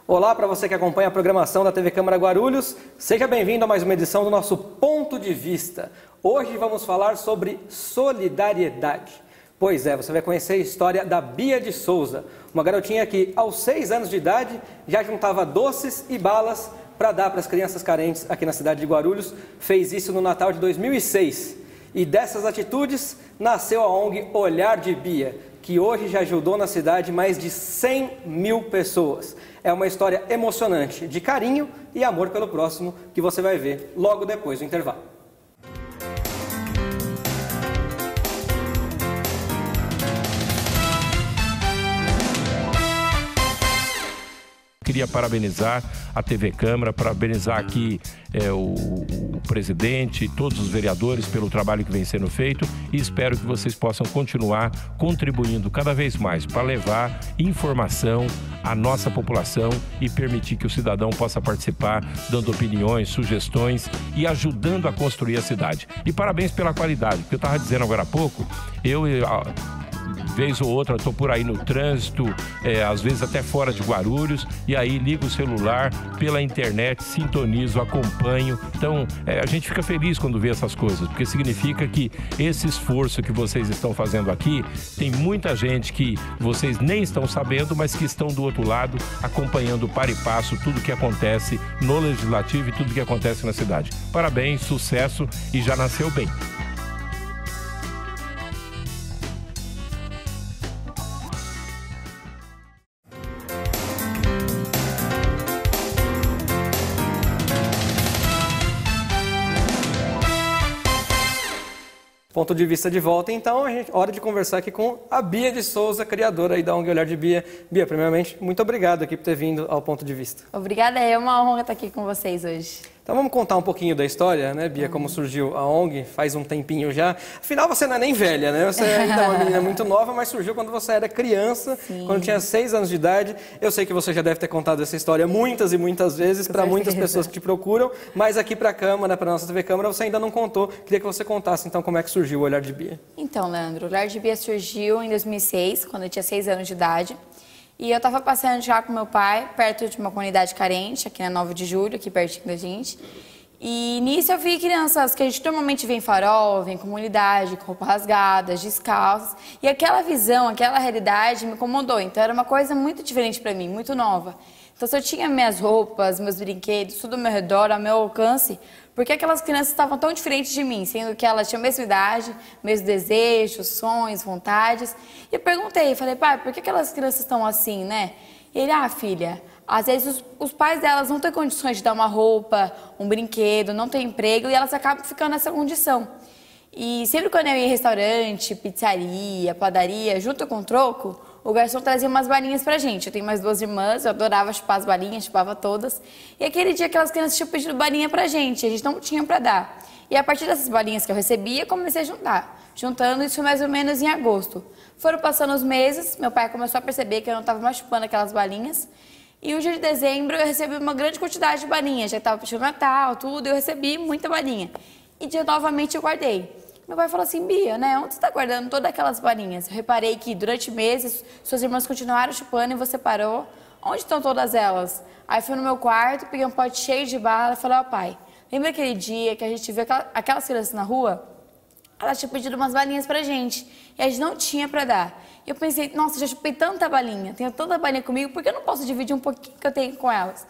Olá para você que acompanha a programação da TV Câmara Guarulhos, seja bem-vindo a mais uma edição do nosso Ponto de Vista. Hoje vamos falar sobre solidariedade. Pois é, você vai conhecer a história da Bia de Souza, uma garotinha que aos 6 anos de idade já juntava doces e balas para dar para as crianças carentes aqui na cidade de Guarulhos. Fez isso no Natal de 2006 e dessas atitudes nasceu a ONG Olhar de Bia, que hoje já ajudou na cidade mais de 100 mil pessoas. É uma história emocionante de carinho e amor pelo próximo que você vai ver logo depois do intervalo. Queria parabenizar a TV Câmara, parabenizar aqui o presidente e todos os vereadores pelo trabalho que vem sendo feito e espero que vocês possam continuar contribuindo cada vez mais para levar informação à nossa população e permitir que o cidadão possa participar, dando opiniões, sugestões e ajudando a construir a cidade. E parabéns pela qualidade, porque eu estava dizendo agora há pouco, vez ou outra, estou por aí no trânsito, às vezes até fora de Guarulhos, e aí ligo o celular pela internet, sintonizo, acompanho. Então, a gente fica feliz quando vê essas coisas, porque significa que esse esforço que vocês estão fazendo aqui, tem muita gente que vocês nem estão sabendo, mas que estão do outro lado, acompanhando para e passo tudo que acontece no Legislativo e tudo que acontece na cidade. Parabéns, sucesso e já nasceu bem. Ponto de vista de volta, então, hora de conversar aqui com a Bia de Souza, criadora aí da ONG Olhar de Bia. Bia, primeiramente, muito obrigado aqui por ter vindo ao Ponto de Vista. Obrigada, é uma honra estar aqui com vocês hoje. Então vamos contar um pouquinho da história, né, Bia, como surgiu a ONG, faz um tempinho já. Afinal, você não é nem velha, né? Você ainda é uma menina muito nova, mas surgiu quando você era criança, Sim. Quando tinha 6 anos de idade. Eu sei que você já deve ter contado essa história muitas e muitas vezes para muitas pessoas que te procuram, mas aqui para a Câmara, para a nossa TV Câmara, você ainda não contou. Queria que você contasse, então, como é que surgiu o Olhar de Bia. Então, Leandro, o Olhar de Bia surgiu em 2006, quando eu tinha 6 anos de idade. E eu estava passeando já com meu pai, perto de uma comunidade carente, aqui na 9 de Julho, aqui pertinho da gente. E nisso eu vi crianças que a gente normalmente vê em farol, vê em comunidade, com roupas rasgadas, descalças. E aquela visão, aquela realidade me incomodou. Então era uma coisa muito diferente para mim, muito nova. Então se eu tinha minhas roupas, meus brinquedos, tudo ao meu redor, ao meu alcance, por que aquelas crianças estavam tão diferentes de mim, sendo que elas tinham a mesma idade, mesmos desejos, sonhos, vontades? E eu perguntei, falei, pai, por que aquelas crianças estão assim, né? E ele, filha, às vezes os pais delas não têm condições de dar uma roupa, um brinquedo, não têm emprego e elas acabam ficando nessa condição. E sempre quando eu ia em restaurante, pizzaria, padaria, junto com o troco, o garçom trazia umas balinhas pra gente. Eu tenho mais 2 irmãs, eu adorava chupar as balinhas, chupava todas. E aquele dia aquelas crianças tinham pedido balinha pra gente, a gente não tinha pra dar. E a partir dessas balinhas que eu recebia, comecei a juntar. Juntando isso mais ou menos em agosto. Foram passando os meses, meu pai começou a perceber que eu não estava mais chupando aquelas balinhas. E um dia de dezembro eu recebi uma grande quantidade de balinhas. Já estava perto do Natal, tudo, eu recebi muita balinha. E novamente eu guardei. Meu pai falou assim, Bia, né, onde você está guardando todas aquelas balinhas? Eu reparei que durante meses suas irmãs continuaram chupando e você parou. Onde estão todas elas? Aí fui no meu quarto, peguei um pote cheio de bala e falei, pai, lembra aquele dia que a gente viu aquelas crianças na rua? Elas tinham pedido umas balinhas pra gente e a gente não tinha pra dar. E eu pensei, nossa, já chupei tanta balinha, tenho tanta balinha comigo, por que eu não posso dividir um pouquinho que eu tenho com elas?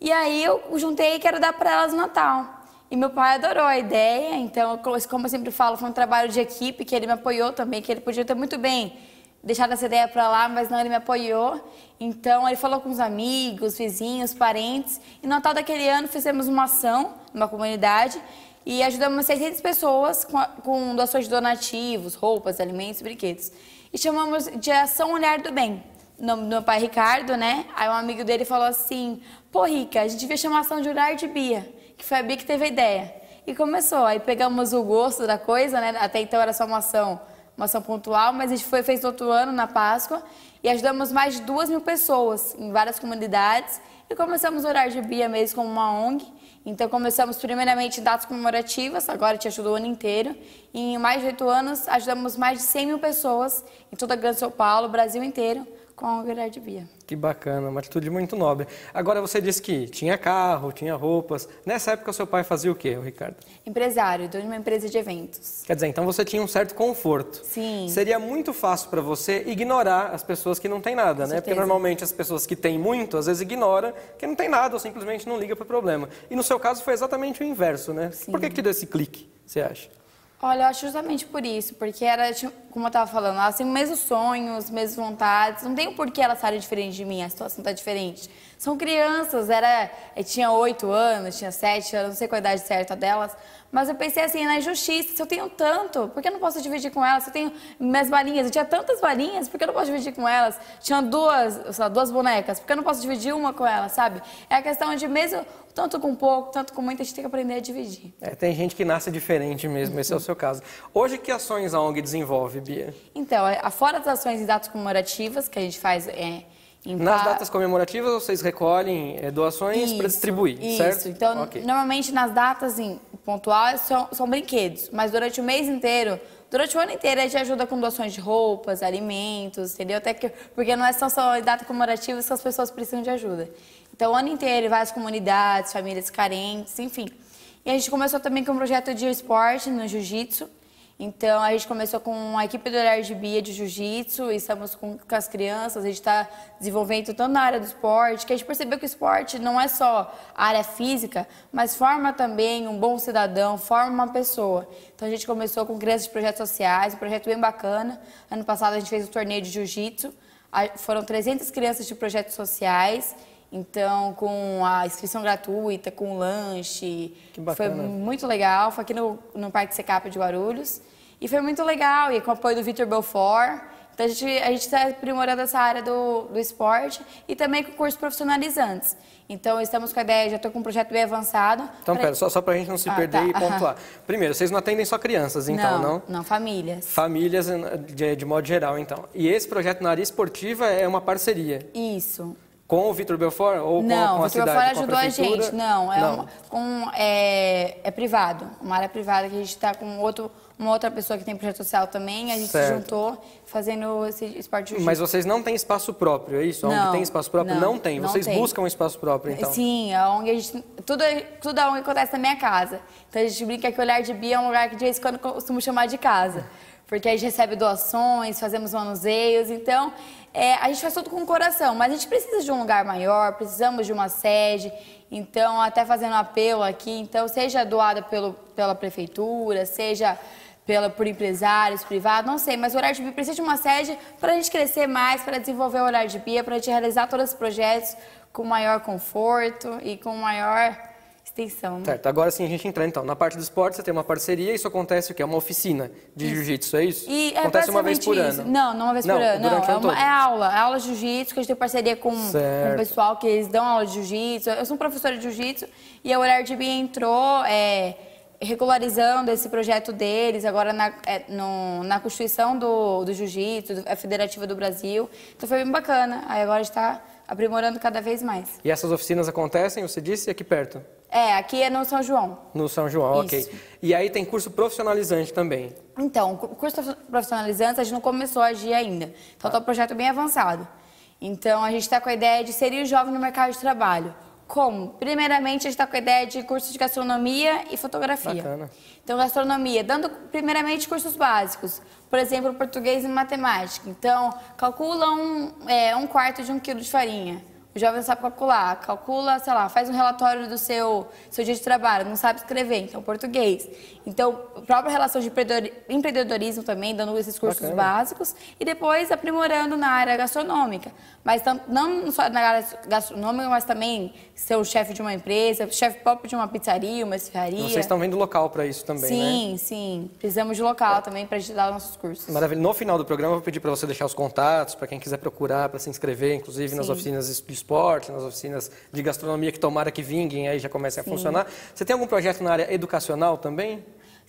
E aí eu juntei e quero dar pra elas no Natal. E meu pai adorou a ideia, então, como eu sempre falo, foi um trabalho de equipe, que ele me apoiou também, que ele podia ter muito bem deixado essa ideia pra lá, mas não, ele me apoiou. Então, ele falou com os amigos, vizinhos, parentes. E no Natal daquele ano fizemos uma ação numa comunidade e ajudamos 600 pessoas com doações de donativos, roupas, alimentos, brinquedos. E chamamos de Ação Olhar do Bem. O nome do meu pai, Ricardo, né? Aí um amigo dele falou assim, pô, Rica, a gente devia chamar Ação de Olhar de Bia, que foi a Bia que teve a ideia. E começou, aí pegamos o gosto da coisa, né? Até então era só uma ação pontual, mas a gente fez no outro ano, na Páscoa, e ajudamos mais de 2.000 pessoas em várias comunidades. E começamos a Olhar de Bia mesmo como uma ONG. Então começamos primeiramente em datas comemorativas, agora te ajuda o ano inteiro. E em mais de 8 anos ajudamos mais de 100.000 pessoas em toda a Grande São Paulo, Brasil inteiro, com o Olhar de Bia. Que bacana, uma atitude muito nobre. Agora você disse que tinha carro, tinha roupas. Nessa época o seu pai fazia o quê, o Ricardo? Empresário, dono de uma empresa de eventos. Quer dizer, então você tinha um certo conforto. Sim. Seria muito fácil para você ignorar as pessoas que não têm nada, né? Porque normalmente as pessoas que têm muito, às vezes ignoram que não tem nada ou simplesmente não liga para o problema. E no seu caso foi exatamente o inverso, né? Sim. Por que deu esse clique, você acha? Olha, eu acho justamente por isso, porque era, como eu estava falando, elas têm os mesmos sonhos, as mesmas vontades, não tem o porquê elas estarem diferentes de mim, a situação está diferente. São crianças, tinha 8 anos, tinha 7 anos, não sei qual a idade certa delas, mas eu pensei assim, na injustiça, se eu tenho tanto, por que eu não posso dividir com elas? Se eu tenho minhas balinhas, eu tinha tantas balinhas, por que eu não posso dividir com elas? Tinha duas bonecas, por que eu não posso dividir uma com elas, sabe? É a questão de mesmo, tanto com pouco, tanto com muito, a gente tem que aprender a dividir. Tem gente que nasce diferente mesmo, esse é o seu caso. Hoje, que ações a ONG desenvolve, Bia? Então, fora das ações em datas comemorativas, que a gente faz... Nas datas comemorativas, vocês recolhem doações para distribuir, certo? Isso, então, normalmente nas datas pontuais são brinquedos, mas durante o mês inteiro, durante o ano inteiro, a gente ajuda com doações de roupas, alimentos, entendeu? Porque não é só em datas comemorativas que as pessoas precisam de ajuda. Então, o ano inteiro, várias comunidades, famílias carentes, enfim. E a gente começou também com um projeto de esporte no jiu-jitsu. Então, a gente começou com a equipe do Olhar de Bia de Jiu-Jitsu, estamos com as crianças, a gente está desenvolvendo tanto na área do esporte, que a gente percebeu que o esporte não é só a área física, mas forma também um bom cidadão, forma uma pessoa. Então, a gente começou com crianças de projetos sociais, um projeto bem bacana. Ano passado, a gente fez o torneio de Jiu-Jitsu, foram 300 crianças de projetos sociais. Então, com a inscrição gratuita, com lanche, foi muito legal. Foi aqui no Parque Secap de Guarulhos. E foi muito legal, e com o apoio do Vitor Belfort. Então, a gente está aprimorando essa área do esporte e também com cursos profissionalizantes. Então, estamos com a ideia, já estou com um projeto bem avançado. Então, pera, só para a gente não se perder e pontuar. Primeiro, vocês não atendem só crianças, então, não? Não, famílias. Famílias de modo geral, então. E esse projeto na área esportiva é uma parceria? Isso. Com o Vitor Belfort ou com a cidade? Não, o Vitor Belfort ajudou a gente. Não, é privado, uma área privada que a gente está com uma outra pessoa que tem projeto social também, a gente se juntou fazendo esse esporte de jiu-jitsu. Mas vocês não têm espaço próprio, é isso? A ONG tem espaço próprio? Não tem. Vocês buscam um espaço próprio, então? Sim, a ONG, tudo a ONG acontece na minha casa. Então a gente brinca que o Olhar de Bia é um lugar que de vez em quando eu costumo chamar de casa. Porque a gente recebe doações, fazemos manuseios, então a gente faz tudo com o coração, mas a gente precisa de um lugar maior, precisamos de uma sede, então até fazendo um apelo aqui, então seja doada pela prefeitura, seja por empresários privados, não sei, mas o Olhar de Bia precisa de uma sede para a gente crescer mais, para desenvolver o Olhar de Bia, para a gente realizar todos os projetos com maior conforto e com maior extensão. Né? Certo, agora sim a gente entra então. Na parte do esporte você tem uma parceria, isso acontece o quê? É uma oficina de jiu-jitsu, é isso? Acontece uma vez por ano? Não uma vez por ano. Não, é aula de jiu-jitsu, que a gente tem parceria com o pessoal que eles dão aula de jiu-jitsu. Eu sou professora de jiu-jitsu e a Olhar de Bia entrou regularizando esse projeto deles, agora na Constituição do Jiu-Jitsu, a Federativa do Brasil. Então foi bem bacana. Aí agora a gente está aprimorando cada vez mais. E essas oficinas acontecem, você disse, aqui perto? Aqui é no São João. No São João, Isso. Ok. E aí tem curso profissionalizante também? Então, o curso profissionalizante a gente não começou a agir ainda. Então, está um projeto bem avançado. Então, a gente está com a ideia de inserir o jovem no mercado de trabalho. Como? Primeiramente, a gente está com a ideia de curso de gastronomia e fotografia. Bacana. Então, gastronomia, dando primeiramente cursos básicos. Por exemplo, português e matemática. Então, calcula um quarto de 1 quilo de farinha. O jovem não sabe calcula, sei lá, faz um relatório do seu dia de trabalho, não sabe escrever, então português. Então, a própria relação de empreendedorismo também, dando esses cursos básicos e depois aprimorando na área gastronômica. Mas não só na área gastronômica, mas também ser o chefe de uma empresa, chefe próprio de uma pizzaria, uma esfirraria. Vocês estão vendo local para isso também, sim, né? Sim. Precisamos de local também para a gente dar os nossos cursos. Maravilha. No final do programa, eu vou pedir para você deixar os contatos, para quem quiser procurar, para se inscrever, inclusive nas oficinas de esporte, nas oficinas de gastronomia, que tomara que vinguem aí já comecem a funcionar. Você tem algum projeto na área educacional também?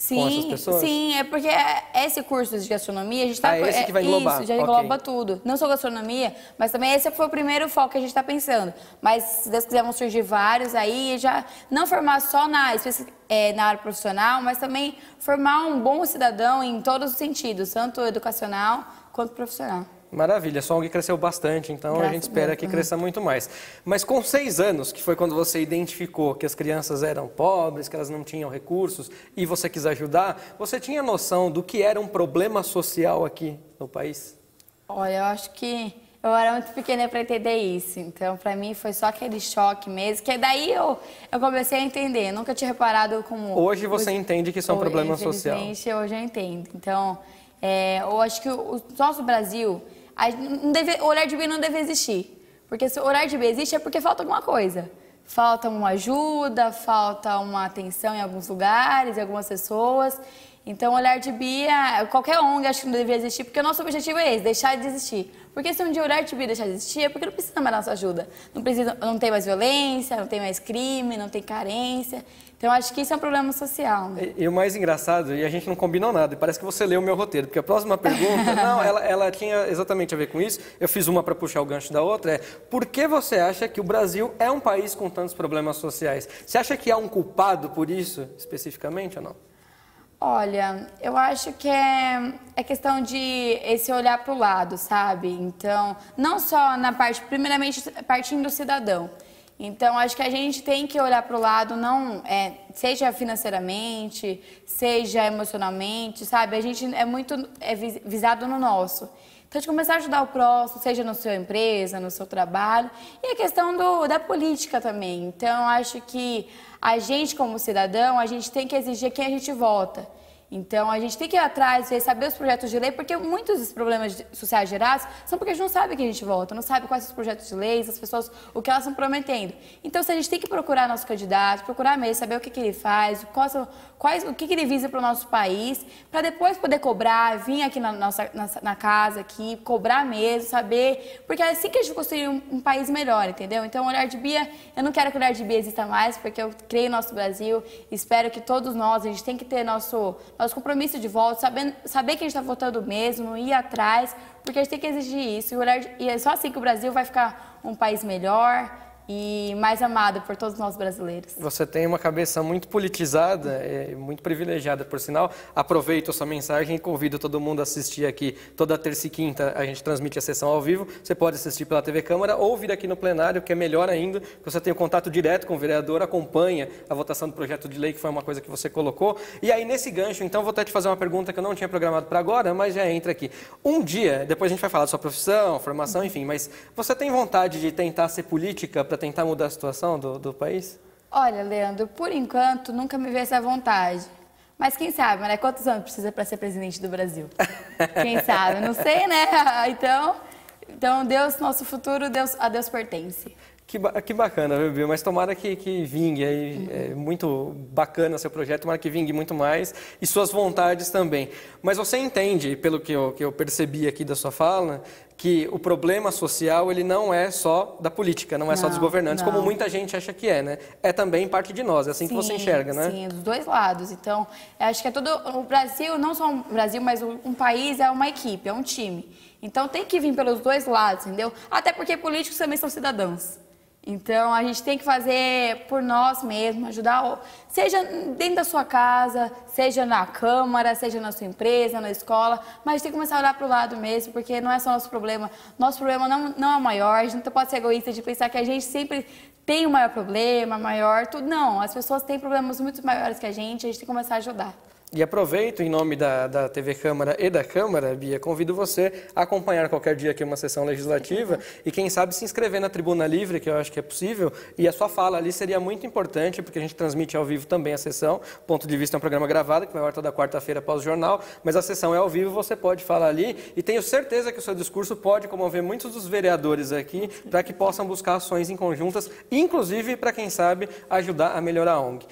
Com essas pessoas? Sim, é porque esse curso de gastronomia, a gente está... esse que vai englobar. Isso, já engloba tudo. Não só gastronomia, mas também esse foi o primeiro foco que a gente está pensando. Mas, se Deus quiser, vão surgir vários aí, já não formar só na área profissional, mas também formar um bom cidadão em todos os sentidos, tanto educacional quanto profissional. Maravilha, sua ONG cresceu bastante, então Graças a gente espera que cresça muito mais. Mas com 6 anos, que foi quando você identificou que as crianças eram pobres, que elas não tinham recursos, e você quis ajudar, você tinha noção do que era um problema social aqui no país? Olha, eu acho que eu era muito pequena para entender isso, então para mim foi só aquele choque mesmo, que daí eu comecei a entender, nunca tinha reparado como... Hoje você entende que isso é um problema social. Infelizmente, hoje eu entendo. Então, eu acho que o nosso Brasil, o olhar de bem não deve existir, porque se o olhar de bem existe é porque falta alguma coisa. Falta uma ajuda, falta uma atenção em alguns lugares, em algumas pessoas. Então, o olhar de Bia, qualquer ONG acho que não deveria existir, porque o nosso objetivo é esse, deixar de existir. Porque se um dia o olhar de Bia deixar de existir, é porque não precisa mais da nossa ajuda. Não tem mais violência, não tem mais crime, não tem carência. Então, acho que isso é um problema social. Né? E o mais engraçado, e a gente não combinou nada, e parece que você leu o meu roteiro, porque a próxima pergunta, não, ela tinha exatamente a ver com isso, eu fiz uma para puxar o gancho da outra, por que você acha que o Brasil é um país com tantos problemas sociais? Você acha que há um culpado por isso, especificamente, ou não? Olha, eu acho que é questão de esse olhar para o lado, sabe? Então, não só na parte, primeiramente, partindo do cidadão. Então, acho que a gente tem que olhar para o lado, não, seja financeiramente, seja emocionalmente, sabe? A gente é muito visado no nosso. Então, de começar a ajudar o próximo, seja na sua empresa, no seu trabalho. E a questão da política também. Então, acho que a gente, como cidadão, a gente tem que exigir quem a gente vota. Então, a gente tem que ir atrás, saber os projetos de lei, porque muitos dos problemas sociais gerados são porque a gente não sabe quem a gente vota, não sabe quais são os projetos de lei, as pessoas, o que elas estão prometendo. Então, se a gente tem que procurar nosso candidato, procurar mesmo, saber o que ele faz, o que ele visa para o nosso país, para depois poder cobrar, vir aqui na casa, aqui, cobrar mesmo, saber, porque é assim que a gente construir um país melhor, entendeu? Então, o olhar de Bia, eu não quero que o olhar de Bia exista mais, porque eu creio no nosso Brasil, espero que todos nós, a gente tem que ter nosso compromisso de voto, saber que a gente está votando mesmo, ir atrás, porque a gente tem que exigir isso. E é só assim que o Brasil vai ficar um país melhor e mais amado por todos nós brasileiros. Você tem uma cabeça muito politizada, muito privilegiada, por sinal. Aproveito a sua mensagem e convido todo mundo a assistir aqui. Toda terça e quinta a gente transmite a sessão ao vivo. Você pode assistir pela TV Câmara ou vir aqui no plenário, que é melhor ainda, porque você tem um contato direto com o vereador, acompanha a votação do projeto de lei, que foi uma coisa que você colocou. E aí, nesse gancho, então, vou até te fazer uma pergunta que eu não tinha programado para agora, mas já entra aqui. Um dia, depois a gente vai falar da sua profissão, formação, enfim, mas você tem vontade de tentar ser política para tentar mudar a situação do país? Olha, Leandro, por enquanto nunca me veio essa vontade. Mas quem sabe, né? Quantos anos precisa para ser presidente do Brasil? Quem sabe? Não sei, né? Então Deus, nosso futuro, a Deus pertence. Que bacana, viu, Bia? Mas tomara que vingue aí, é muito bacana seu projeto, tomara que vingue muito mais e suas vontades também. Mas você entende, pelo que eu percebi aqui da sua fala, que o problema social ele não é só da política, não é só dos governantes, como muita gente acha que é, né? É também parte de nós, é assim que você enxerga, né? Sim, dos dois lados. Então, eu acho que o Brasil, não só o Brasil, mas um país é uma equipe, é um time. Então, tem que vir pelos dois lados, entendeu? Até porque políticos também são cidadãos. Então, a gente tem que fazer por nós mesmos, ajudar, seja dentro da sua casa, seja na Câmara, seja na sua empresa, na escola, mas a gente tem que começar a olhar para o lado mesmo, porque não é só nosso problema. Nosso problema não é o maior, a gente não pode ser egoísta de pensar que a gente sempre tem o maior problema, maior, tudo. Não, as pessoas têm problemas muito maiores que a gente tem que começar a ajudar. E aproveito, em nome da TV Câmara e da Câmara, Bia, convido você a acompanhar qualquer dia aqui uma sessão legislativa e, quem sabe, se inscrever na Tribuna Livre, que eu acho que é possível, e a sua fala ali seria muito importante, porque a gente transmite ao vivo também a sessão. Ponto de Vista é um programa gravado, que vai ao ar toda quarta-feira após o jornal, mas a sessão é ao vivo, você pode falar ali, e tenho certeza que o seu discurso pode comover muitos dos vereadores aqui, para que possam buscar ações em conjuntas, inclusive, para quem sabe, ajudar a melhorar a ONG.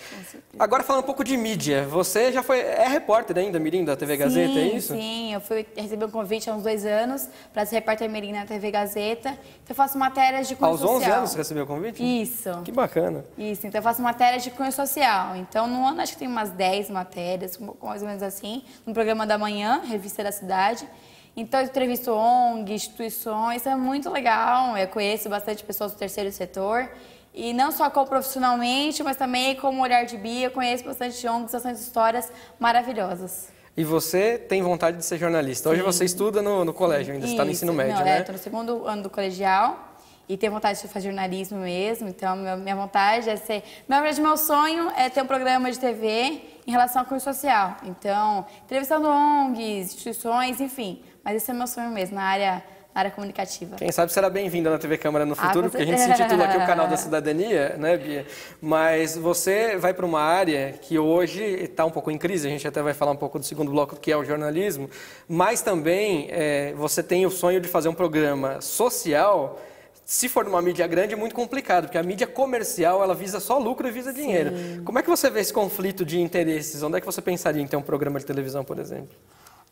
Agora, falando um pouco de mídia, você já é repórter ainda, Mirim, da TV Gazeta, é isso? Sim, eu recebi um convite há uns 2 anos para ser repórter Mirim na TV Gazeta. Então, eu faço matérias de cunho social. Aos 11 anos você recebeu o convite? Isso. Que bacana. Isso, então eu faço matérias de cunho social. Então, no ano acho que tem umas 10 matérias, mais ou menos assim, no programa da manhã, Revista da Cidade. Então, eu entrevisto ONG, instituições, é muito legal. Eu conheço bastante pessoas do terceiro setor. E não só como profissionalmente, mas também como olhar de Bia, eu conheço bastante ONGs, bastante histórias maravilhosas. e você tem vontade de ser jornalista. Hoje você estuda no colégio, ainda está no ensino médio, né? Estou no segundo ano do colegial. E tenho vontade de fazer jornalismo mesmo, então minha vontade é ser... Na verdade, meu sonho é ter um programa de TV em relação ao cunho social. Então, entrevistando ONGs, instituições, enfim. Mas esse é meu sonho mesmo, na área comunicativa. Quem sabe será bem-vinda na TV Câmara no futuro, porque a gente se intitula aqui o Canal da Cidadania, né, Bia? Mas você vai para uma área que hoje está um pouco em crise, a gente até vai falar um pouco do segundo bloco, que é o jornalismo, mas também você tem o sonho de fazer um programa social. Se for numa mídia grande é muito complicado, porque a mídia comercial ela visa só lucro e visa dinheiro. Como é que você vê esse conflito de interesses? Onde é que você pensaria em ter um programa de televisão, por exemplo?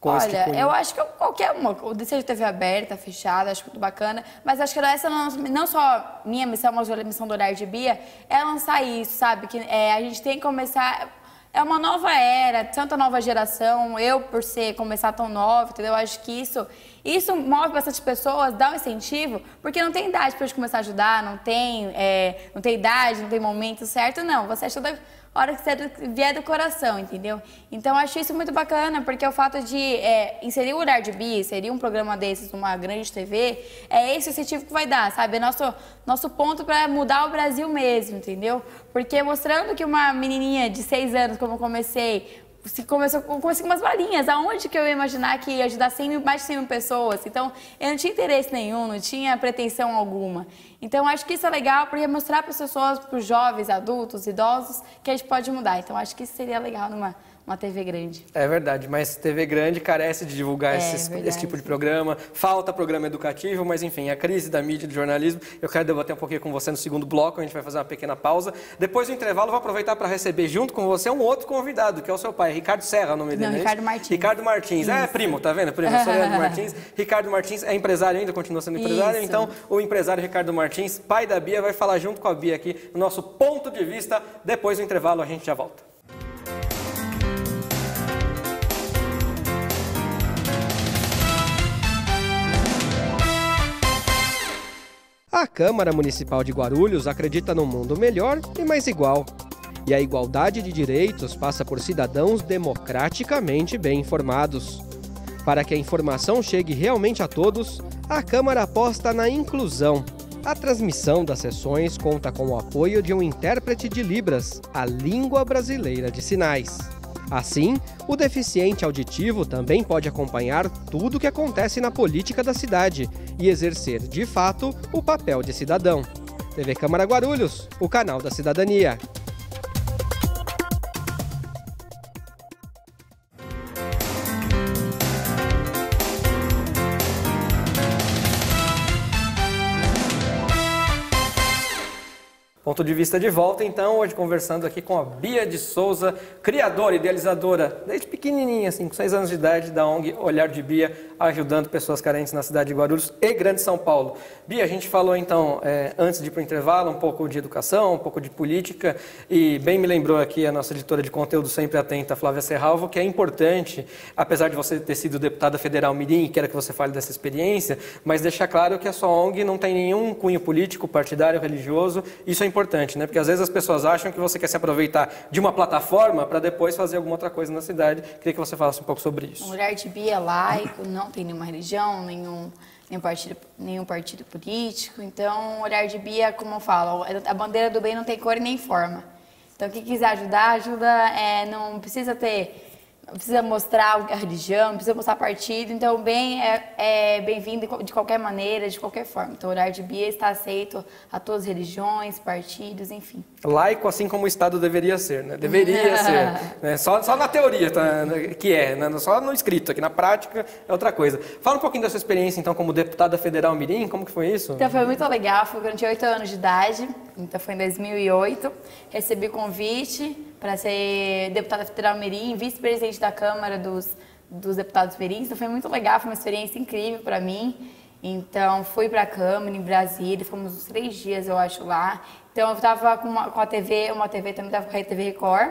Olha, eu acho que qualquer uma, seja TV aberta, fechada, acho muito bacana, mas acho que essa não só minha missão, mas a missão do Olhar de Bia é lançar isso, sabe? Que a gente tem que começar... É uma nova era, tanta nova geração, eu por começar tão nova, entendeu? Eu acho que isso move bastante pessoas, dá um incentivo, porque não tem idade para gente começar a ajudar, não tem idade, não tem momento certo, não. Você ajuda a hora que você vier do coração, entendeu? Então, eu acho isso muito bacana, porque o fato de inserir o Olhar de Bia, inserir um programa desses numa grande TV, é esse o incentivo que vai dar, sabe? É nosso ponto para mudar o Brasil mesmo, entendeu? Porque mostrando que uma menininha de 6 anos, como eu comecei com umas balinhas, aonde que eu ia imaginar que ia ajudar mais de 100 mil pessoas? Então, eu não tinha interesse nenhum, não tinha pretensão alguma. Então, eu acho que isso é legal, porque mostrar para as pessoas, para os jovens, adultos, idosos, que a gente pode mudar. Então, acho que isso seria legal numa TV grande. É verdade, mas TV grande carece de divulgar esse tipo de programa, falta programa educativo, mas enfim, a crise da mídia e do jornalismo, eu quero debater um pouquinho com você no segundo bloco, a gente vai fazer uma pequena pausa. Depois do intervalo, vou aproveitar para receber junto com você um outro convidado, que é o seu pai, Ricardo Serra, o nome dele. Não, Ricardo Martins. Ricardo Martins, primo, tá vendo? Primo, sou Leandro Martins. Ricardo Martins é empresário ainda, continua sendo empresário, então o empresário Ricardo Martins, pai da Bia, vai falar junto com a Bia aqui no nosso ponto de vista. Depois do intervalo, a gente já volta. A Câmara Municipal de Guarulhos acredita num mundo melhor e mais igual. E a igualdade de direitos passa por cidadãos democraticamente bem informados. Para que a informação chegue realmente a todos, a Câmara aposta na inclusão. A transmissão das sessões conta com o apoio de um intérprete de Libras, a língua brasileira de sinais. Assim, o deficiente auditivo também pode acompanhar tudo o que acontece na política da cidade e exercer, de fato, o papel de cidadão. TV Câmara Guarulhos, o canal da cidadania. Ponto de vista de volta, então, hoje conversando aqui com a Bia de Souza, criadora, idealizadora, desde pequenininha, assim, com 6 anos de idade, da ONG Olhar de Bia, ajudando pessoas carentes na cidade de Guarulhos e Grande São Paulo. Bia, a gente falou, então, antes de ir para o intervalo, um pouco de educação, um pouco de política, e bem me lembrou aqui a nossa editora de conteúdo sempre atenta, Flávia Serralvo, que é importante, apesar de você ter sido deputada federal mirim, e quero que você fale dessa experiência, mas deixar claro que a sua ONG não tem nenhum cunho político, partidário, religioso, isso é importante, né? Porque às vezes as pessoas acham que você quer se aproveitar de uma plataforma para depois fazer alguma outra coisa na cidade. Queria que você falasse um pouco sobre isso. O Olhar de Bia é laico, não tem nenhuma religião, nenhum partido político. Então, o Olhar de Bia, como eu falo, a bandeira do bem não tem cor e nem forma. Então, quem quiser ajudar, ajuda. Não precisa mostrar a religião, não precisa mostrar partido. Então, o bem é bem-vindo de qualquer maneira, de qualquer forma. Então, o Olhar de Bia está aceito a todas as religiões, partidos, enfim. Laico, assim como o Estado deveria ser, né? Deveria ser. Né? Só na teoria, tá? Né? Só no escrito, aqui na prática é outra coisa. Fala um pouquinho da sua experiência, então, como deputada federal mirim, como que foi isso? Então, foi muito legal, foi quando eu tinha 8 anos de idade, então foi em 2008, recebi convite para ser deputada federal mirim, vice-presidente da Câmara dos Deputados mirins, então foi muito legal, foi uma experiência incrível para mim. Então, fui para a Câmara em Brasília, ficamos uns 3 dias, eu acho, lá. Então, eu estava com uma TV também, estava com a TV Record.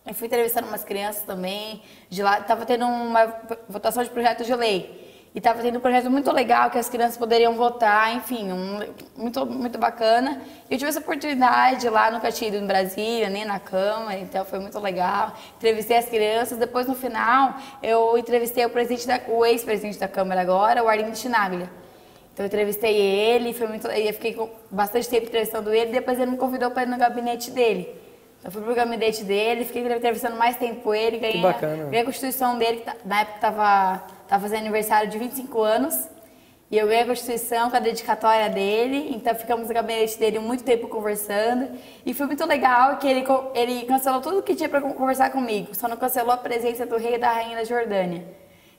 Eu fui entrevistando umas crianças também. De lá, estava tendo uma votação de projeto de lei. E estava tendo um projeto muito legal que as crianças poderiam votar, enfim, muito bacana. Eu tive essa oportunidade lá, nunca tinha ido no Brasília, nem na Câmara, então foi muito legal. Entrevistei as crianças, depois no final eu entrevistei o ex-presidente da Câmara agora, o Arlindo Chinaglia. Então eu entrevistei ele, eu fiquei com bastante tempo entrevistando ele, depois ele me convidou para ir no gabinete dele. Eu fui pro gabinete dele, fiquei entrevistando mais tempo ele, ganhei a Constituição dele, que na época estava fazendo aniversário de 25 anos, e eu ganhei a Constituição com a dedicatória dele, então ficamos no gabinete dele muito tempo conversando, e foi muito legal que ele cancelou tudo que tinha para conversar comigo, só não cancelou a presença do rei e da rainha da Jordânia.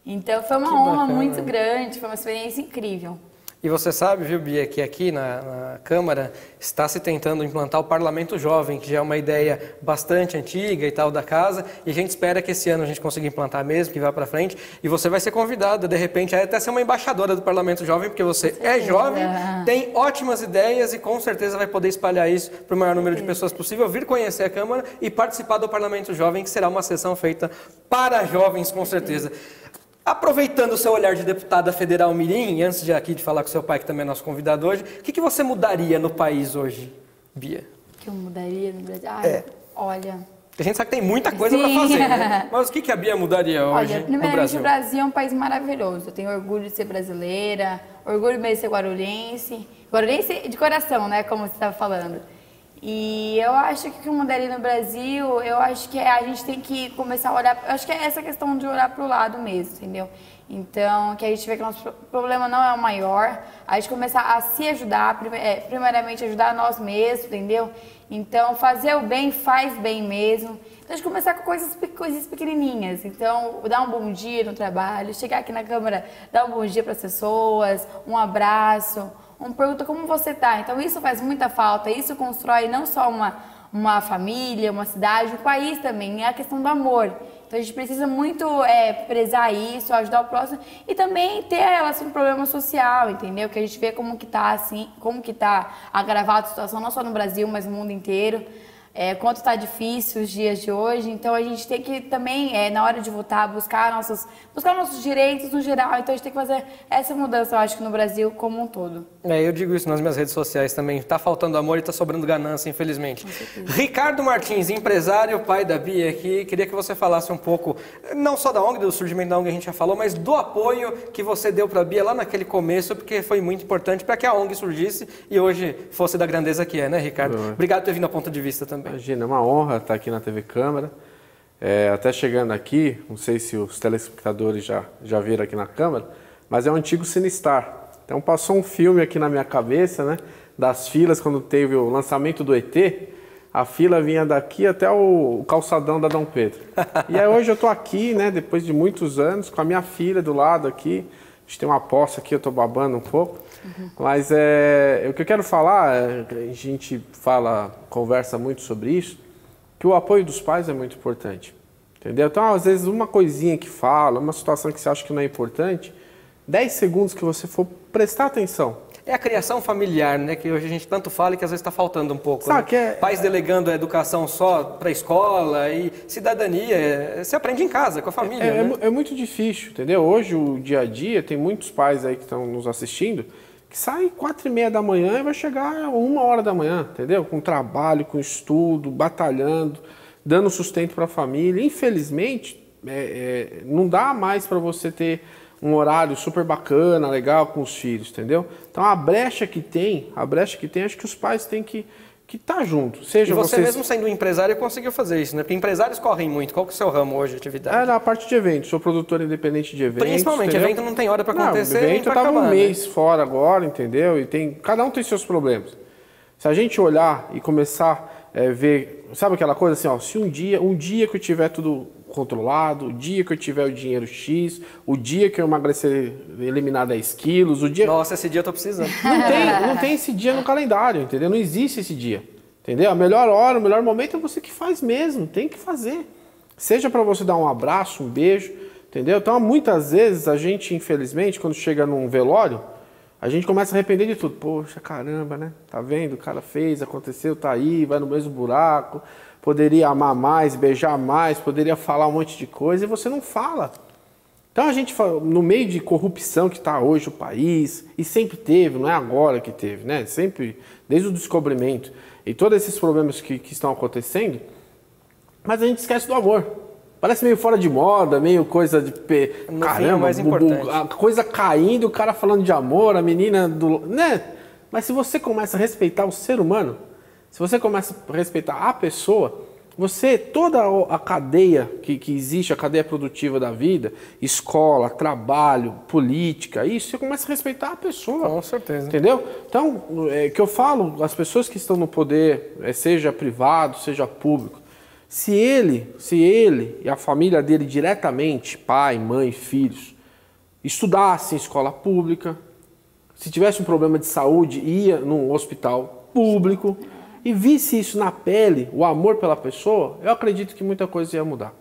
Então foi uma honra muito grande, foi uma experiência incrível. E você sabe, viu, Bia, que aqui na Câmara está se tentando implantar o Parlamento Jovem, que já é uma ideia bastante antiga e tal da casa, e a gente espera que esse ano a gente consiga implantar mesmo, que vá para frente, e você vai ser convidada, de repente, a até ser uma embaixadora do Parlamento Jovem, porque você é jovem, tem ótimas ideias e com certeza vai poder espalhar isso para o maior número de pessoas possível, vir conhecer a Câmara e participar do Parlamento Jovem, que será uma sessão feita para jovens, com certeza. Aproveitando o seu olhar de deputada federal mirim, antes de aqui de falar com seu pai, que também é nosso convidado hoje, o que você mudaria no país hoje, Bia? O que eu mudaria no Brasil? Olha... A gente sabe que tem muita coisa para fazer, né? Mas o que a Bia mudaria hoje no Brasil? Primeiramente, o Brasil é um país maravilhoso. Eu tenho orgulho de ser brasileira, orgulho mesmo de ser guarulhense. Guarulhense de coração, né? Como você estava falando. E eu acho que o que eu mudaria no Brasil, eu acho que a gente tem que começar a olhar, eu acho que é essa questão de olhar para o lado mesmo, entendeu? Então, que a gente vê que o nosso problema não é o maior, a gente começar a se ajudar, primeiramente ajudar nós mesmos, entendeu? Então, fazer o bem faz bem mesmo. Então, a gente começar com coisas pequenininhas. Então, dar um bom dia no trabalho, chegar aqui na Câmara, dar um bom dia para as pessoas, um abraço, uma pergunta como você está. Então, isso faz muita falta, isso constrói não só uma família, uma cidade, um país também, é a questão do amor. Então, a gente precisa muito prezar isso, ajudar o próximo e também ter a relação do problema social, entendeu? Que a gente vê como que tá, assim, como que tá agravada a situação, não só no Brasil, mas no mundo inteiro. Quanto está difícil os dias de hoje, então a gente tem que também, na hora de votar, buscar nossos direitos no geral, então a gente tem que fazer essa mudança, eu acho que no Brasil como um todo. Eu digo isso nas minhas redes sociais também, está faltando amor e está sobrando ganância, infelizmente. Ricardo Martins, empresário, pai da Bia aqui, queria que você falasse um pouco, não só da ONG, do surgimento da ONG a gente já falou, mas do apoio que você deu para a Bia lá naquele começo, porque foi muito importante para que a ONG surgisse e hoje fosse da grandeza que é, né, Ricardo? Obrigado por ter vindo ao Ponto de Vista também. Imagina, é uma honra estar aqui na TV Câmara. Até chegando aqui, não sei se os telespectadores já viram aqui na Câmara, mas é um antigo Cinestar. Então passou um filme aqui na minha cabeça, né, das filas, quando teve o lançamento do ET, a fila vinha daqui até o calçadão da Dom Pedro. E aí hoje eu estou aqui, né, depois de muitos anos, com a minha filha do lado aqui. A gente tem uma poça aqui, eu estou babando um pouco. Mas o que eu quero falar, a gente conversa muito sobre isso, que o apoio dos pais é muito importante, entendeu? Então, às vezes, uma coisinha que fala, uma situação que você acha que não é importante, 10 segundos que você for prestar atenção. É a criação familiar, né? Que hoje a gente tanto fala e que às vezes está faltando um pouco. Sabe, né? Pais delegando a educação só para a escola e cidadania, você aprende em casa, com a família, né? É muito difícil, entendeu? Hoje, o dia a dia, tem muitos pais aí que estão nos assistindo, que saem 4h30 da manhã e vai chegar 1h da manhã, entendeu? Com trabalho, com estudo, batalhando, dando sustento para a família. Infelizmente, não dá mais para você ter um horário super bacana, legal com os filhos, entendeu? Então a brecha que tem, acho que os pais têm que estar junto. Seja e você mesmo sendo um empresário conseguiu fazer isso, né? Porque empresários correm muito. Qual que é o seu ramo hoje de atividade? Na parte de eventos. Sou produtor independente de eventos. Principalmente, entendeu? Evento não tem hora para acontecer. Evento eu estava um mês fora agora, entendeu? E cada um tem seus problemas. Se a gente olhar e começar a ver, sabe aquela coisa assim, ó, se um dia que eu tiver tudo controlado, o dia que eu tiver o dinheiro X, o dia que eu emagrecer, eliminar 10 quilos, o dia... Nossa, esse dia eu tô precisando. Não tem esse dia no calendário, entendeu? Não existe esse dia, entendeu? A melhor hora, o melhor momento é você que faz mesmo, tem que fazer. Seja para você dar um abraço, um beijo, entendeu? Então, muitas vezes, a gente, infelizmente, quando chega num velório, a gente começa a arrepender de tudo. Poxa, caramba, né? Tá vendo? O cara fez, aconteceu, tá aí, vai no mesmo buraco... Poderia amar mais, beijar mais, poderia falar um monte de coisa e você não fala. Então a gente, no meio de corrupção que está hoje o país, e sempre teve, não é agora que teve, né? Sempre, desde o descobrimento, e todos esses problemas que estão acontecendo, mas a gente esquece do amor. Parece meio fora de moda, meio coisa de... Caramba, mais importante. A coisa caindo, o cara falando de amor, a menina do... né? Mas se você começa a respeitar o ser humano, se você começa a respeitar a pessoa, você, toda a cadeia que existe, a cadeia produtiva da vida, escola, trabalho, política, isso, você começa a respeitar a pessoa. Com certeza. Entendeu? Então, que eu falo, as pessoas que estão no poder, seja privado, seja público, se ele e a família dele diretamente, pai, mãe, filhos, estudassem em escola pública, se tivesse um problema de saúde, ia num hospital público e visse isso na pele, o amor pela pessoa, eu acredito que muita coisa ia mudar.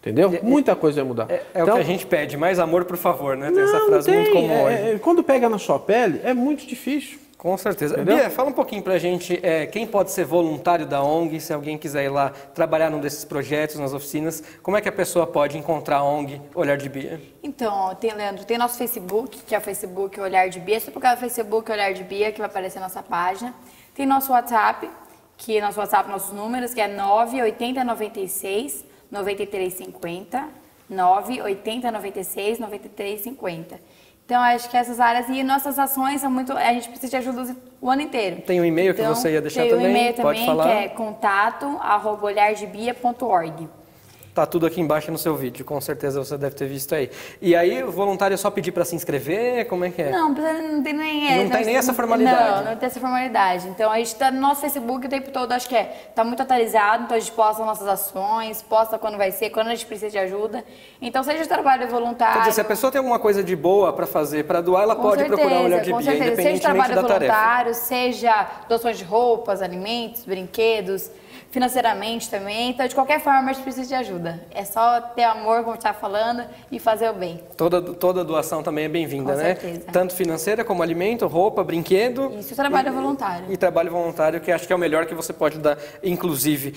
Entendeu? Muita coisa ia mudar. Então, o que a gente pede, mais amor, por favor, né? Tem essa frase muito comum hoje. Quando pega na sua pele, é muito difícil. Com certeza. Entendeu? Bia, fala um pouquinho pra gente, quem pode ser voluntário da ONG, se alguém quiser ir lá trabalhar num desses projetos, nas oficinas, como é que a pessoa pode encontrar a ONG Olhar de Bia? Então, Leandro, tem nosso Facebook, que é o Facebook Olhar de Bia, só por causa do Facebook Olhar de Bia, que vai aparecer na nossa página. Tem nosso WhatsApp, nossos números, que é 98096 9350, 98096 9350. Então, acho que essas áreas e nossas ações são muito... A gente precisa de ajuda o ano inteiro. Tem um e-mail que você ia deixar também? Tem um e-mail pode também, falar. que é contato@olhardebia.org. Tá tudo aqui embaixo no seu vídeo, com certeza você deve ter visto aí. E aí, o voluntário é só pedir para se inscrever? Como é que é? Não tem nem... Não tem nem essa formalidade. Não tem essa formalidade. Então, a gente está no nosso Facebook o tempo todo, acho que tá muito atualizado, então a gente posta nossas ações, posta quando vai ser, quando a gente precisa de ajuda. Então, seja trabalho voluntário... Quer dizer, se a pessoa tem alguma coisa de boa para fazer, para doar, ela pode procurar o Olhar de Bia, independentemente seja trabalho da tarefa. voluntário, seja doações de roupas, alimentos, brinquedos... financeiramente também, então de qualquer forma a gente precisa de ajuda. É só ter amor, como está falando, e fazer o bem. Toda doação também é bem-vinda, né? Com certeza. Tanto financeira como alimento, roupa, brinquedo. Isso, trabalho voluntário. E trabalho voluntário, que acho que é o melhor que você pode dar, inclusive.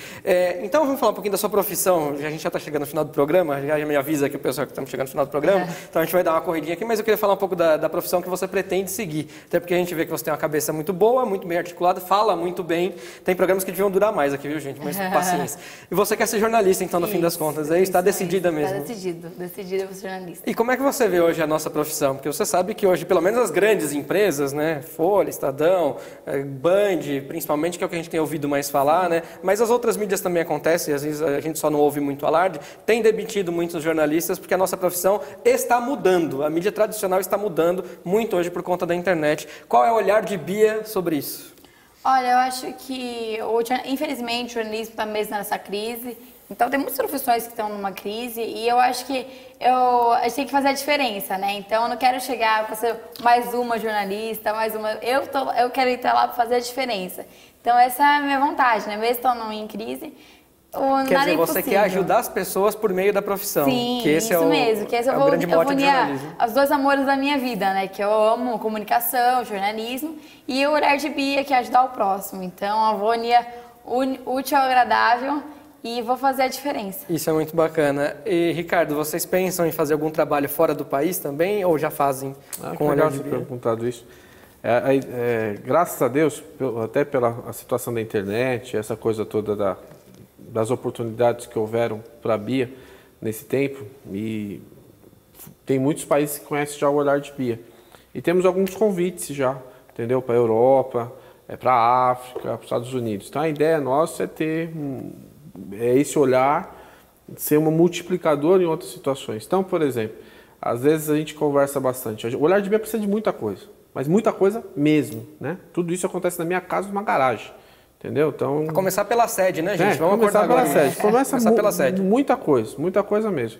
Então vamos falar um pouquinho da sua profissão. A gente já está chegando no final do programa, já me avisa aqui o pessoal que estamos chegando no final do programa, então a gente vai dar uma corridinha aqui, mas eu queria falar um pouco da profissão que você pretende seguir. Até porque a gente vê que você tem uma cabeça muito boa, muito bem articulada, fala muito bem. Tem programas que deviam durar mais aqui, viu, gente? Mas paciência. E você quer ser jornalista, então, no fim das contas, aí está decidida mesmo. Está decidida eu ser jornalista. E como é que você vê hoje a nossa profissão? Porque você sabe que hoje, pelo menos as grandes empresas, né, Folha, Estadão, Band, principalmente, que é o que a gente tem ouvido mais falar, né, mas as outras mídias também acontecem, às vezes a gente só não ouve muito alarde, tem demitido muitos jornalistas porque a nossa profissão está mudando, a mídia tradicional está mudando muito hoje por conta da internet. Qual é o olhar de Bia sobre isso? Olha, eu acho que, infelizmente, o jornalismo está mesmo nessa crise. Então, tem muitas profissões que estão numa crise e eu acho que a gente tem que fazer a diferença, né? Então, eu não quero chegar para ser mais uma jornalista, mais uma... Eu quero ir lá para fazer a diferença. Então, essa é a minha vontade, né? Mesmo estando em crise... Quer dizer, você quer ajudar as pessoas por meio da profissão. Sim, que esse isso é mesmo. Que esse é o grande mote do jornalismo. Os dois amores da minha vida, né? Que eu amo comunicação, jornalismo e o Olhar de Bia, que é ajudar o próximo. Então, eu vou unir útil ao agradável e vou fazer a diferença. Isso é muito bacana. E, Ricardo, vocês pensam em fazer algum trabalho fora do país também ou já fazem com o Olhar de Bia? Perguntado isso. Graças a Deus, até pela situação da internet, essa coisa toda das oportunidades que houveram para a Bia nesse tempo, e tem muitos países que conhecem já o Olhar de Bia. E temos alguns convites já, entendeu? Para a Europa, para a África, para os Estados Unidos. Então a ideia nossa é ter esse olhar, ser um multiplicador em outras situações. Então, por exemplo, às vezes a gente conversa bastante. O Olhar de Bia precisa de muita coisa, mas muita coisa mesmo, né? Tudo isso acontece na minha casa, numa garagem. Entendeu? Então, a começar pela sede, né, gente? Vamos começar acordar pela agora. sede. Começa pela sede. Muita coisa mesmo.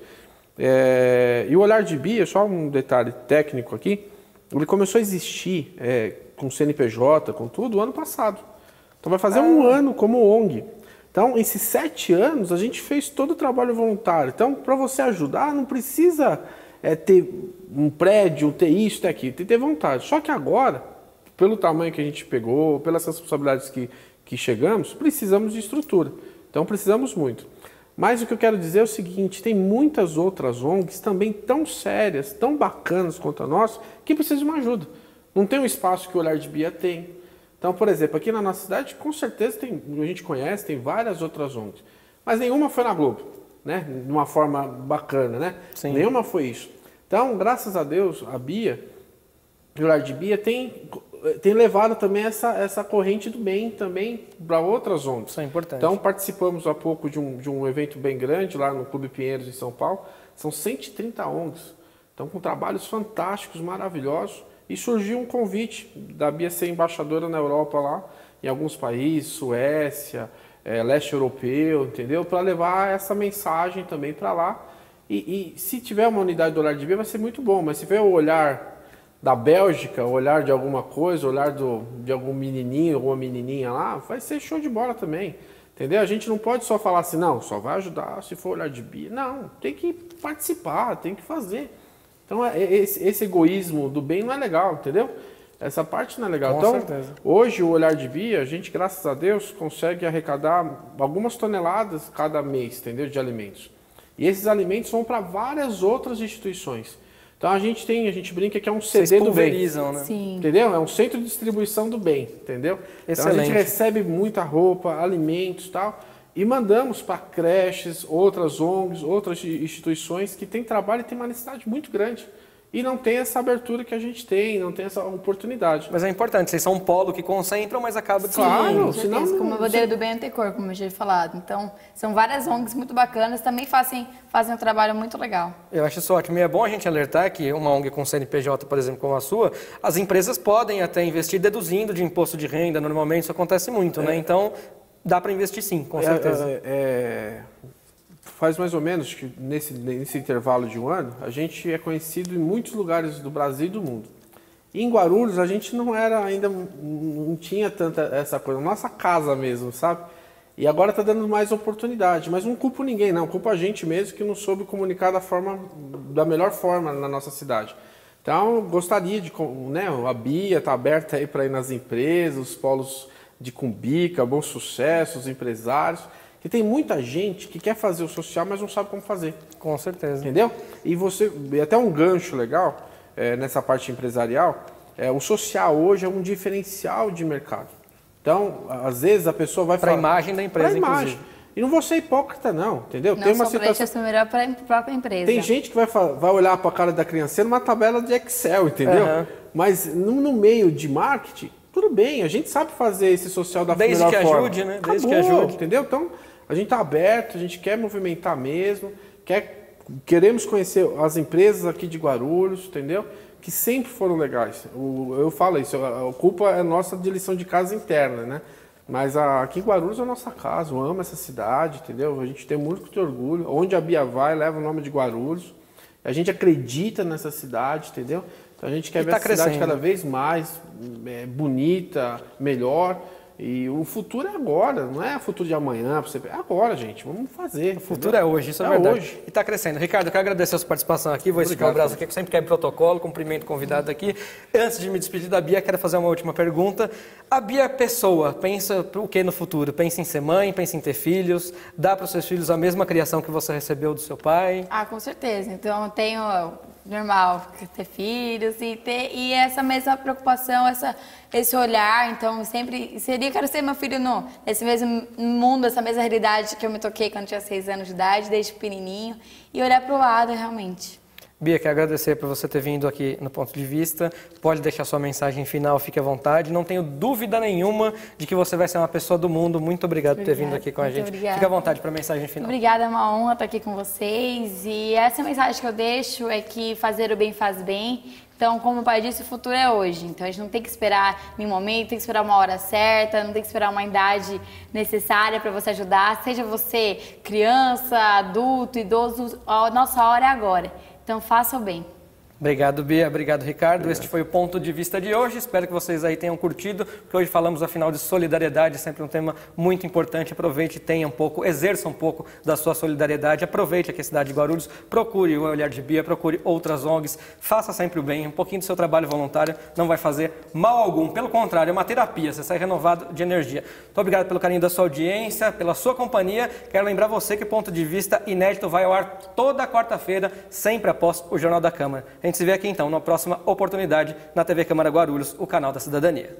E o Olhar de Bia, só um detalhe técnico aqui, ele começou a existir com CNPJ, com tudo, ano passado. Então vai fazer um ano como ONG. Então, esses 7 anos, a gente fez todo o trabalho voluntário. Então, para você ajudar, não precisa ter um prédio, ter isso, ter aquilo, tem que ter vontade. Só que agora, pelo tamanho que a gente pegou, pelas responsabilidades que chegamos, precisamos de estrutura. Então, precisamos muito. Mas o que eu quero dizer é o seguinte, tem muitas outras ONGs também tão sérias, tão bacanas quanto a nossa, que precisam de uma ajuda. Não tem um espaço que o Olhar de Bia tem. Então, por exemplo, aqui na nossa cidade, com certeza a gente conhece, tem várias outras ONGs. Mas nenhuma foi na Globo, né? De uma forma bacana, né? Sim. Nenhuma foi isso. Então, graças a Deus, a Bia, o Olhar de Bia tem levado também essa corrente do bem também para outras ONGs. Isso é importante. Então, participamos há pouco de um evento bem grande lá no Clube Pinheiros, em São Paulo. São 130 ONGs. Então, com trabalhos fantásticos, maravilhosos. E surgiu um convite da Bia ser embaixadora na Europa lá, em alguns países, Suécia, leste europeu, entendeu? Para levar essa mensagem também para lá. E se tiver uma unidade do Olhar de Bia, vai ser muito bom. Mas se tiver o olhar da Bélgica, o olhar de alguma coisa, o olhar de algum menininho, alguma menininha lá, vai ser show de bola também. Entendeu? A gente não pode só falar assim, não, só vai ajudar se for Olhar de Bia. Não, tem que participar, tem que fazer. Então, esse egoísmo do bem não é legal, entendeu? Essa parte não é legal. Com então, certeza. Hoje, o Olhar de Bia, a gente, graças a Deus, consegue arrecadar algumas toneladas cada mês, entendeu? De alimentos. E esses alimentos vão para várias outras instituições. Então, a gente brinca que é um CD do bem. Pulverizam, né? Sim. Entendeu? É um centro de distribuição do bem, entendeu? Então, a gente recebe muita roupa, alimentos e tal, e mandamos para creches, outras ONGs, outras instituições que têm trabalho e têm uma necessidade muito grande. E não tem essa abertura que a gente tem, não tem essa oportunidade. Mas é importante, vocês são um polo que concentram, mas acaba de Claro, Sim, senão... como a bandeira do bem anticor, como eu já tinha falado. Então, são várias ONGs muito bacanas, também fazem um trabalho muito legal. Eu acho isso ótimo. E é bom a gente alertar que uma ONG com CNPJ, por exemplo, como a sua, as empresas podem até investir deduzindo de imposto de renda. Normalmente isso acontece muito, né? Então, dá para investir sim, com certeza. Faz mais ou menos que nesse intervalo de um ano, a gente é conhecido em muitos lugares do Brasil e do mundo. E em Guarulhos, a gente não tinha tanta essa coisa, nossa casa mesmo, sabe? E agora está dando mais oportunidade, mas não culpo ninguém, não, culpa a gente mesmo que não soube comunicar da melhor forma na nossa cidade. Então, gostaria de, né, a Bia está aberta aí para ir nas empresas, os polos de Cumbica, Bom Sucesso, os empresários, que tem muita gente que quer fazer o social, mas não sabe como fazer. Com certeza. Entendeu? E até um gancho legal nessa parte empresarial, o social hoje é um diferencial de mercado. Então, às vezes a pessoa vai falar... Para a imagem da empresa, inclusive. E não vou ser hipócrita, não, entendeu? Não tem uma situação... é melhor para a própria empresa. Tem gente que vai olhar para a cara da criança numa tabela de Excel, entendeu? Uhum. Mas no meio de marketing, tudo bem, a gente sabe fazer esse social da melhor forma. Desde que ajude, né? Desde que ajude. Entendeu? Então, a gente está aberto, a gente quer movimentar mesmo, queremos conhecer as empresas aqui de Guarulhos, entendeu? Que sempre foram legais. Eu falo isso, a culpa é nossa de lição de casa interna, né? Mas aqui em Guarulhos é a nossa casa, eu amo essa cidade, entendeu? A gente tem muito de orgulho. Onde a Bia vai, leva o nome de Guarulhos. A gente acredita nessa cidade, entendeu? Então a gente quer ver essa cidade cada vez mais bonita, melhor. E o futuro é agora, não é o futuro de amanhã. É agora, gente. Vamos fazer. O futuro é hoje, isso é verdade. Hoje. E está crescendo. Ricardo, eu quero agradecer a sua participação aqui. Vou esticar o braço aqui, que eu sempre quero protocolo, cumprimento o convidado aqui. Antes de me despedir da Bia, quero fazer uma última pergunta. A Bia pessoa, pensa o que no futuro? Pensa em ser mãe, pensa em ter filhos? Dá para os seus filhos a mesma criação que você recebeu do seu pai? Ah, com certeza. Então, eu tenho... normal, ter filhos e essa mesma preocupação, esse olhar. Então, quero ser meu filho nesse mesmo mundo, essa mesma realidade que eu me toquei quando tinha 6 anos de idade, desde pequenininho, e olhar para o lado realmente. Bia, quero agradecer por você ter vindo aqui no Ponto de Vista. Pode deixar sua mensagem final, fique à vontade. Não tenho dúvida nenhuma de que você vai ser uma pessoa do mundo. Muito obrigado por ter vindo aqui com a gente. Obrigada. Fique à vontade para a mensagem final. Obrigada, é uma honra estar aqui com vocês. E essa mensagem que eu deixo é que fazer o bem faz bem. Então, como o pai disse, o futuro é hoje. Então, a gente não tem que esperar nenhum momento, tem que esperar uma hora certa, não tem que esperar uma idade necessária para você ajudar. Seja você criança, adulto, idoso, a nossa hora é agora. Então, faça o bem. Obrigado, Bia. Obrigado, Ricardo. Este foi o Ponto de Vista de hoje. Espero que vocês aí tenham curtido, porque hoje falamos, afinal, de solidariedade, sempre um tema muito importante. Aproveite, tenha um pouco, exerça um pouco da sua solidariedade. Aproveite aqui a cidade de Guarulhos, procure o Olhar de Bia, procure outras ONGs, faça sempre o bem. Um pouquinho do seu trabalho voluntário não vai fazer mal algum. Pelo contrário, é uma terapia, você sai renovado de energia. Muito obrigado pelo carinho da sua audiência, pela sua companhia. Quero lembrar você que o Ponto de Vista inédito vai ao ar toda quarta-feira, sempre após o Jornal da Câmara. A gente se vê aqui então, na próxima oportunidade, na TV Câmara Guarulhos, o canal da cidadania.